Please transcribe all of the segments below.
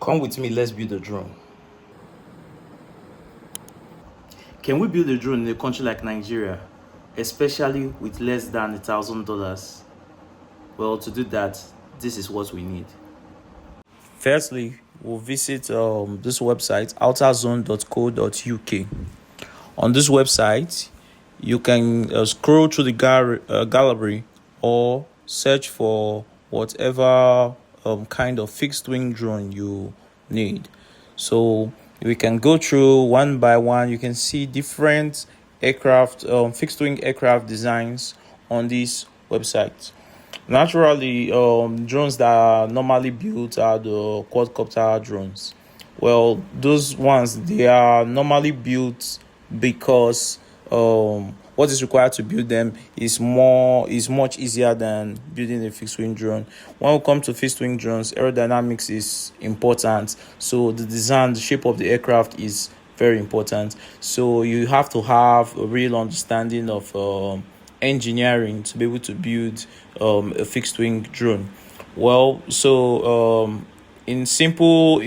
Come with me, let's build a drone. Can we build a drone in a country like Nigeria, especially with less than $1,000? Well, to do that, this is what we need. Firstly, we'll visit this website, outerzone.co.uk. On this website, you can scroll through the gallery or search for whatever kind of fixed wing drone you need. So we can go through one by one. You can see different aircraft, fixed wing aircraft designs on this website. Naturally, drones that are normally built are the quadcopter drones. Well, those ones, they are normally built because what is required to build them is much easier than building a fixed wing drone. When we come to fixed wing drones, aerodynamics is important. So the design, the shape of the aircraft is very important. So you have to have a real understanding of engineering to be able to build a fixed wing drone. Well, so in a simple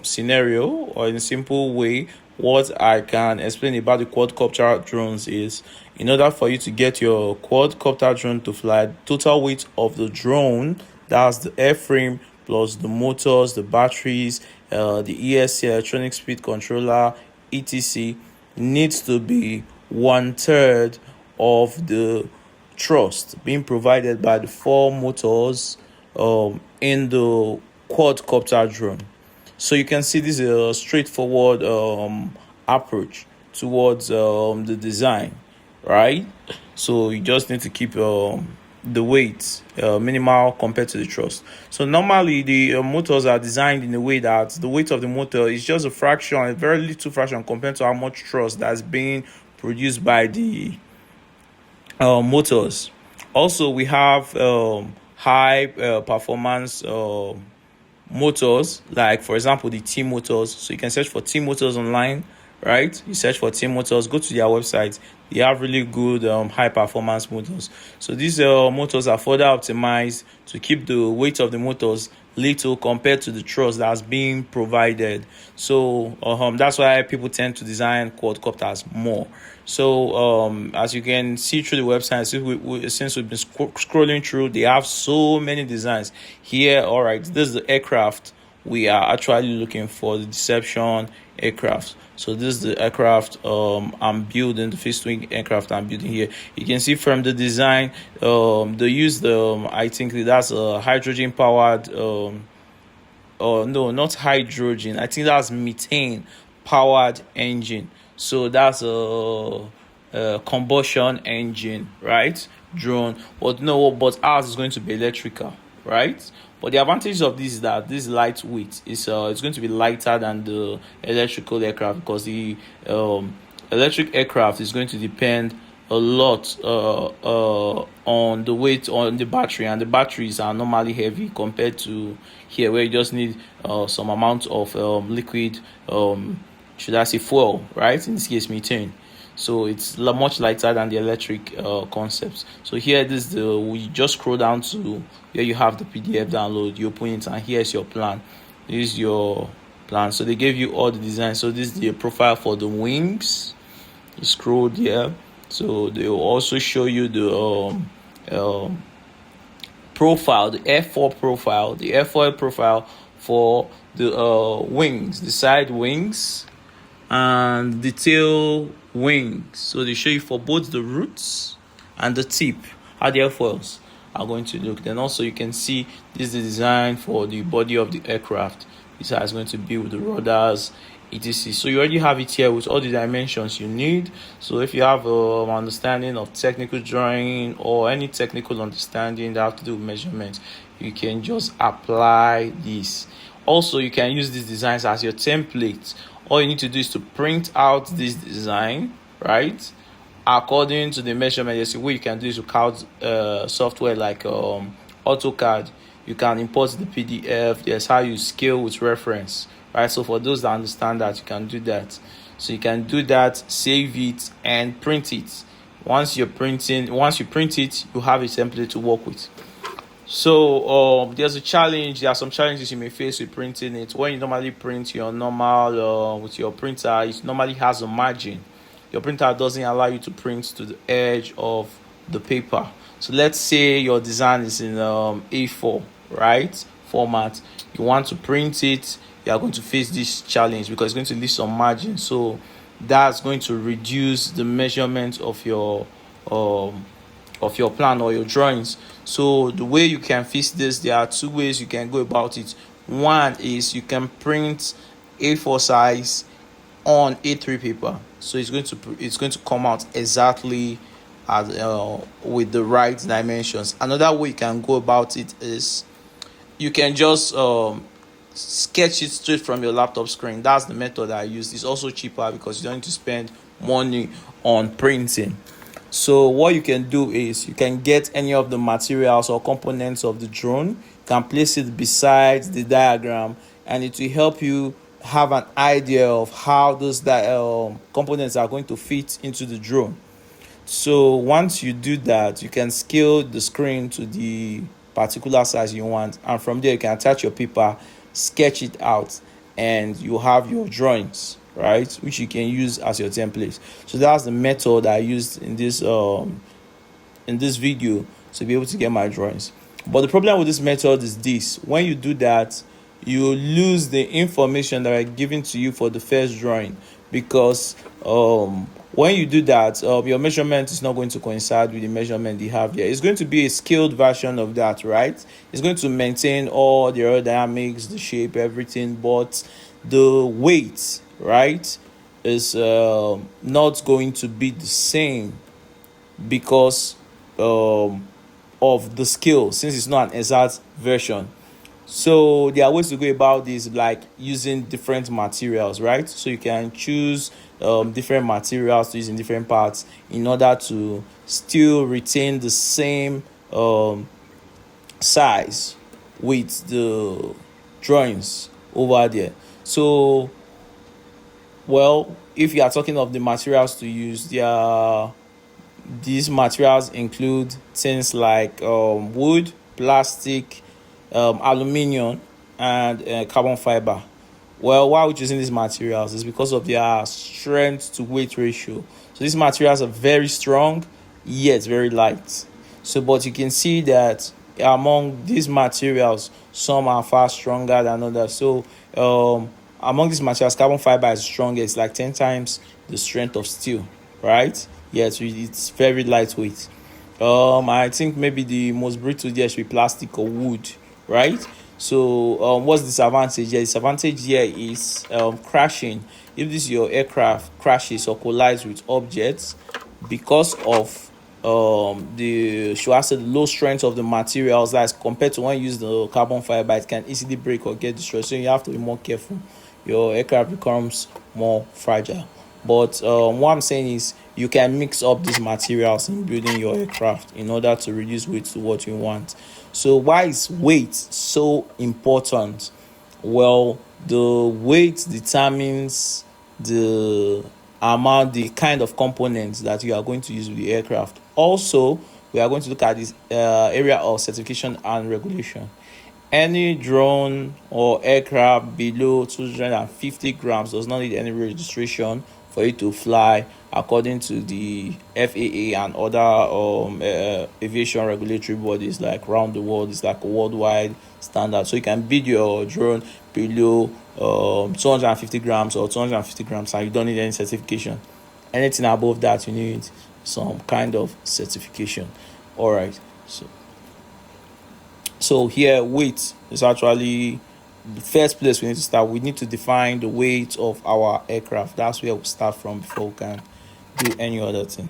scenario, or in a simple way, what I can explain about the quadcopter drones is, in order for you to get your quadcopter drone to fly, total weight of the drone, that's the airframe plus the motors, the batteries, the ESC, electronic speed controller, etc., needs to be 1/3 of the thrust being provided by the four motors in the quadcopter drone. So you can see this is a straightforward approach towards the design, right? So you just need to keep the weight minimal compared to the thrust. So normally the motors are designed in a way that the weight of the motor is just a very little fraction compared to how much thrust that's being produced by the motors. Also, we have high performance motors, like for example the T motors. So you can search for T motors online, right? You search for T motors, go to their website. They have really good high performance motors. So these motors are further optimized to keep the weight of the motors little compared to the thrust that's being provided. So that's why people tend to design quadcopters more. So as you can see through the website, since we've been scrolling through, they have so many designs here. All right, this is the aircraft we are actually looking for, the Deception aircraft. So this is the aircraft I'm building, the fixed wing aircraft I'm building here. You can see from the design, they use I think that's a hydrogen powered, no, not hydrogen. I think that's methane powered engine. So that's a combustion engine, right? Drone. But ours is going to be electrical, right? But the advantage of this is that this lightweight is it's going to be lighter than the electrical aircraft, because the electric aircraft is going to depend a lot on the weight on the battery, and the batteries are normally heavy compared to here, where you just need some amount of liquid, should I say fuel, right? In this case, methane. So it's much lighter than the electric concepts. So here, we just scroll down to where you have the PDF download. You open it, and here's your plan. This is your plan. So they gave you all the designs. So this is the profile for the wings. You scroll there. So they will also show you the profile, the airfoil profile, the airfoil profile for the wings, the side wings, and the tail wings. So they show you for both the roots and the tip how the airfoils are going to look. Then also you can see this is the design for the body of the aircraft. This is going to be with the rudders, etc. So you already have it here with all the dimensions you need. So if you have an understanding of technical drawing or any technical understanding that have to do with measurements, you can just apply this. Also, you can use these designs as your template. All you need to do is to print out this design, right, according to the measurement. There's a way you can do this with CAD software like AutoCAD. You can import the PDF. There's how you scale with reference, right? So for those that understand that, you can do that. So you can do that, save it, and print it. Once you print it, you have a template to work with. So there's a challenge. There are some challenges you may face with printing it. When you normally print your normal with your printer, it normally has a margin. Your printer doesn't allow you to print to the edge of the paper. So let's say your design is in A4, right, format. You want to print it. You are going to face this challenge because it's going to leave some margin. So that's going to reduce the measurement of your plan or your drawings. So the way you can fix this, there are two ways you can go about it. One is you can print A4 size on A3 paper, so it's going to come out exactly as with the right dimensions. Another way you can go about it is you can just sketch it straight from your laptop screen. That's the method I use. It's also cheaper because you don't need to spend money on printing. So what you can do is you can get any of the materials or components of the drone, you can place it beside the diagram, and it will help you have an idea of how those components are going to fit into the drone. So once you do that, you can scale the screen to the particular size you want, and from there you can attach your paper, sketch it out, and you have your drawings, right, which you can use as your template. So that's the method I used in this video to be able to get my drawings. But the problem with this method is this: when you do that, you lose the information that are given to you for the first drawing, because when you do that, your measurement is not going to coincide with the measurement you have here. It's going to be a scaled version of that, right? It's going to maintain all the aerodynamics, the shape, everything, but the weight, right, is not going to be the same because of the scale, since it's not an exact version. So there are ways to go about this, like using different materials, right? So you can choose different materials to use in different parts in order to still retain the same size with the drawings over there. So, well, if you are talking of the materials to use, these materials include things like wood, plastic, aluminium, and carbon fiber. Well, why are we choosing these materials? It's because of their strength to weight ratio. So these materials are very strong yet very light. So, but you can see that among these materials, some are far stronger than others. So among these materials, carbon fiber is stronger. It's like 10 times the strength of steel, right? Yes, it's very lightweight. I think maybe the most brittle there should be plastic or wood, right? So what's the disadvantage here? The disadvantage here is crashing. If this your aircraft crashes or collides with objects, because of the should I say the low strength of the materials, as compared to when you use the carbon fiber, it can easily break or get destroyed. So you have to be more careful. Your aircraft becomes more fragile. But what I'm saying is you can mix up these materials in building your aircraft in order to reduce weight to what you want. So why is weight so important? Well, the weight determines the the kind of components that you are going to use with the aircraft. Also, we are going to look at this area of certification and regulation. Any drone or aircraft below 250 grams does not need any registration for it to fly according to the FAA and other aviation regulatory bodies like around the world. It's like a worldwide standard. So you can build your drone below 250 grams or 250 grams and you don't need any certification. Anything above that, you need some kind of certification. All right. So here, weight is actually the first place we need to start. We need to define the weight of our aircraft. That's where we start from before we can do any other thing.